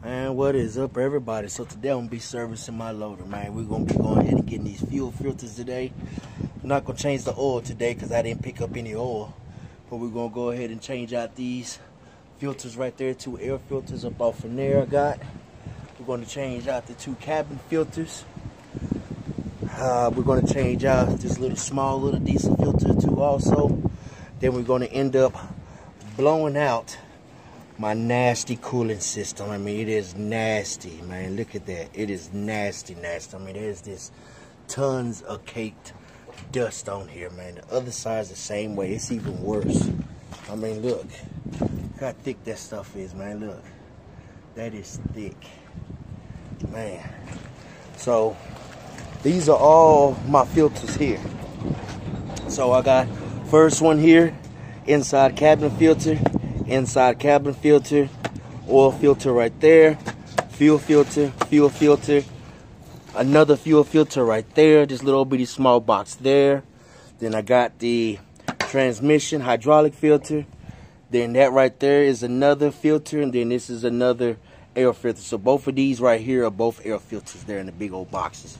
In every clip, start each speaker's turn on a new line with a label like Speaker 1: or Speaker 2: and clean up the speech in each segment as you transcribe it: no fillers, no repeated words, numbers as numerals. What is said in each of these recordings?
Speaker 1: And what is up, everybody? So today I'm gonna be servicing my loader, man. We're gonna be going ahead and getting these fuel filters today. I'm not gonna change the oil today because I didn't pick up any oil, but we're gonna go ahead and change out these filters right there. 2 air filters up off from there I got. We're gonna change out the 2 cabin filters. We're gonna change out this small little diesel filter too also. Then we're gonna end up blowing out my nasty cooling system. I mean, it is nasty, man. Look at that. It is nasty. I mean, there's this tons of caked dust on here, man. The other side's the same way. It's even worse. I mean, look how thick that stuff is, man. Look, that is thick, man. So these are all my filters here. So I got first one here, inside cabin filter, oil filter right there, fuel filter, another fuel filter right there, this little bitty small box there. Then I got the transmission hydraulic filter. Then that right there is another filter, and then this is another air filter. So both of these right here are both air filters there in the big old boxes.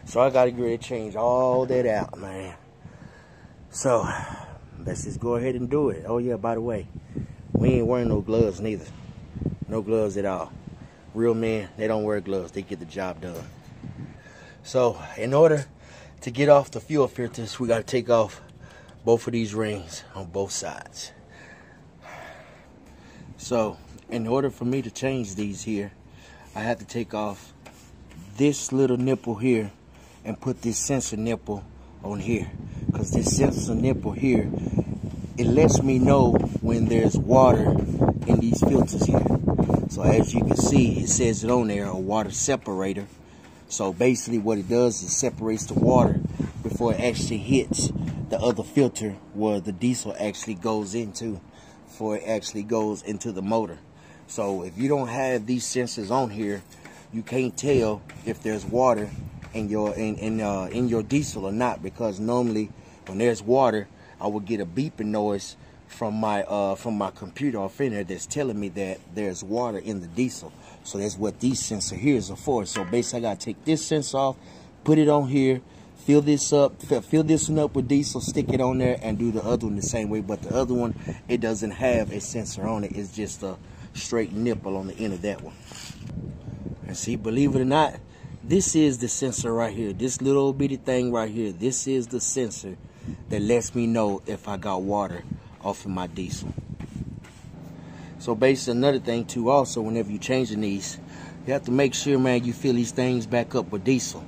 Speaker 1: So I gotta get ready to change all that out, man. So let's just go ahead and do it. Oh yeah, by the way, we ain't wearing no gloves neither. No gloves at all. Real men, they don't wear gloves. They get the job done. So in order to get off the fuel filters, we got to take off both of these rings on both sides. So in order for me to change these here, I have to take off this little nipple here and put this sensor nipple on here. Because this sensor nipple here, it lets me know when there's water in these filters here. So as you can see, it says it on there, a water separator. So basically what it does is separates the water before it actually hits the other filter where the diesel actually goes into, before it actually goes into the motor. So if you don't have these sensors on here, you can't tell if there's water in your diesel or not, because normally when there's water, I will get a beeping noise from my computer off in there that's telling me that there's water in the diesel. So that's what these sensors here are for. So basically I gotta take this sensor off, put it on here, fill this one up with diesel, stick it on there, and do the other one the same way. But the other one, it doesn't have a sensor on it. It's just a straight nipple on the end of that one. And see, believe it or not, this is the sensor right here. This little bitty thing right here, this is the sensor that lets me know if I got water off of my diesel. So basically another thing too also, whenever you're changing these, you have to make sure, man, you fill these things back up with diesel.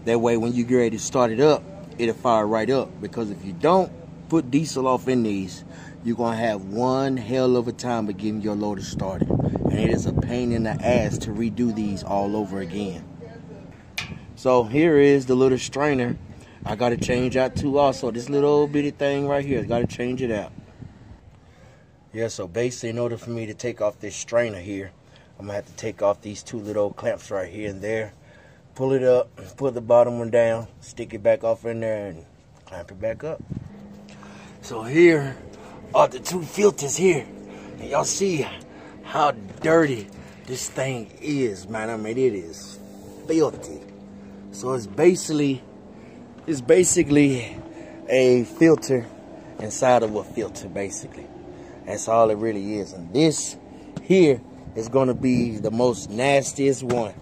Speaker 1: That way when you get ready to start it up, it'll fire right up. Because if you don't put diesel off in these, you're going to have one hell of a time of getting your loader started. And it is a pain in the ass to redo these all over again. So here is the little strainer I got to change out too also. This little bitty thing right here, I got to change it out. Yeah, so basically in order for me to take off this strainer here, I'm going to have to take off these 2 little clamps right here and there. Pull it up, put the bottom one down, stick it back off in there, and clamp it back up. So here are the 2 filters here. And y'all see how dirty this thing is, man. I mean, it is filthy. So it's basically a filter inside of a filter, basically. That's all it really is. And this here is going to be the most nastiest one.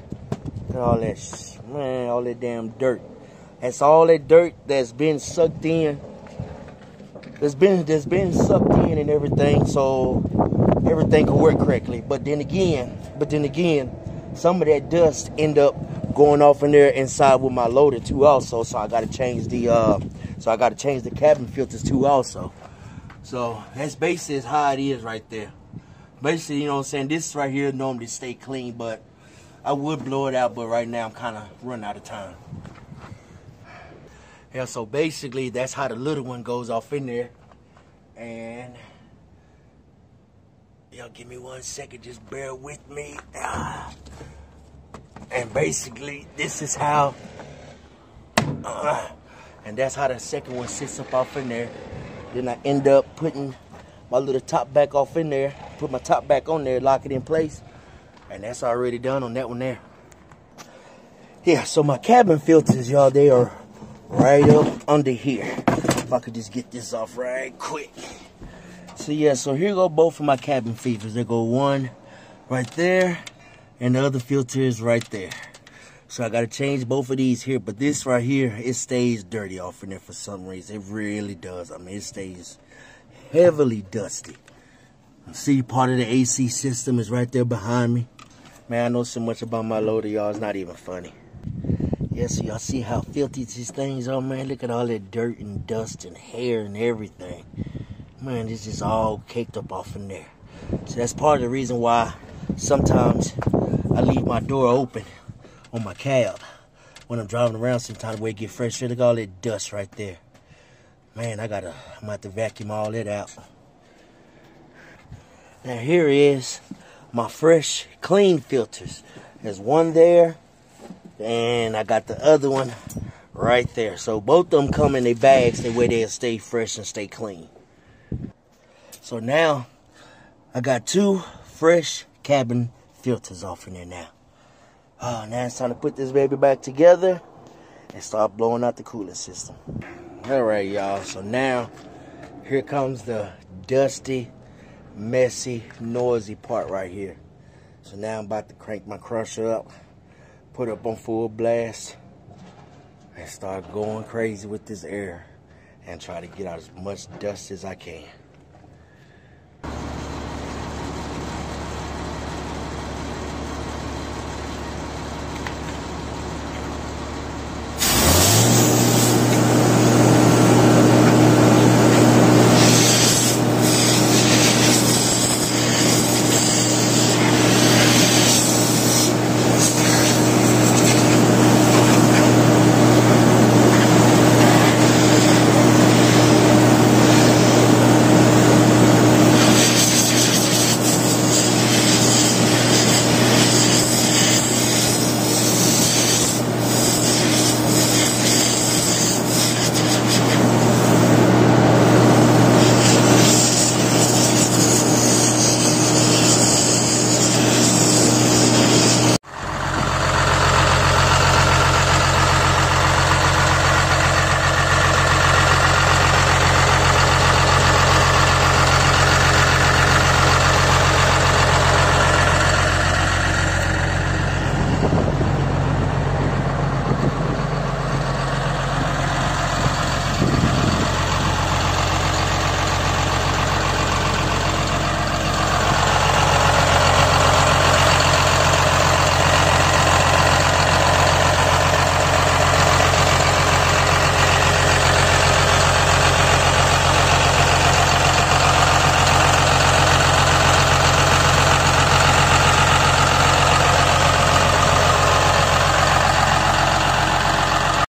Speaker 1: Look at all that, man, all that damn dirt. That's all that dirt that's been sucked in. That's been sucked in and everything, so everything can work correctly. But then again, some of that dust end up going off in there inside with my loader too also. So I gotta change the cabin filters too also. So that's basically how it is right there. Basically, you know what I'm saying, this right here normally stay clean, but I would blow it out, but right now I'm kind of running out of time. Yeah, so basically that's how the little one goes off in there. And y'all give me 1 second, just bear with me. And basically this is how and that's how the second one sits up off in there. Then I end up putting my little top back off in there, put my top back on there, lock it in place, And that's already done on that one there. Yeah, so my cabin filters, y'all, they are right up under here. If I could just get this off right quick. So yeah, so here go both of my cabin filters. There go one right there, and the other filter is right there. So I gotta change both of these here, but this right here, it stays dirty off in there for some reason. It really does. I mean, it stays heavily dusty. See, part of the AC system is right there behind me. Man, I know so much about my loader, y'all. It's not even funny. Yes, y'all see how filthy these things are, man. Look at all that dirt and dust and hair and everything. Man, this is all caked up off in there. So that's part of the reason why sometimes I leave my door open on my cab when I'm driving around sometimes where it get fresh. Look at all that dust right there. Man, I'm gonna have to vacuum all that out. Now here is my fresh, clean filters. There's one there, and I got the other one right there. So both of them come in their bags, the way they'll stay fresh and stay clean. So now I got two fresh cabin filters off in there now. Oh, now it's time to put this baby back together and start blowing out the cooling system. All right, y'all. So now here comes the dusty, messy, noisy part right here. So now I'm about to crank my crusher up, put up on full blast, and start going crazy with this air and try to get out as much dust as I can.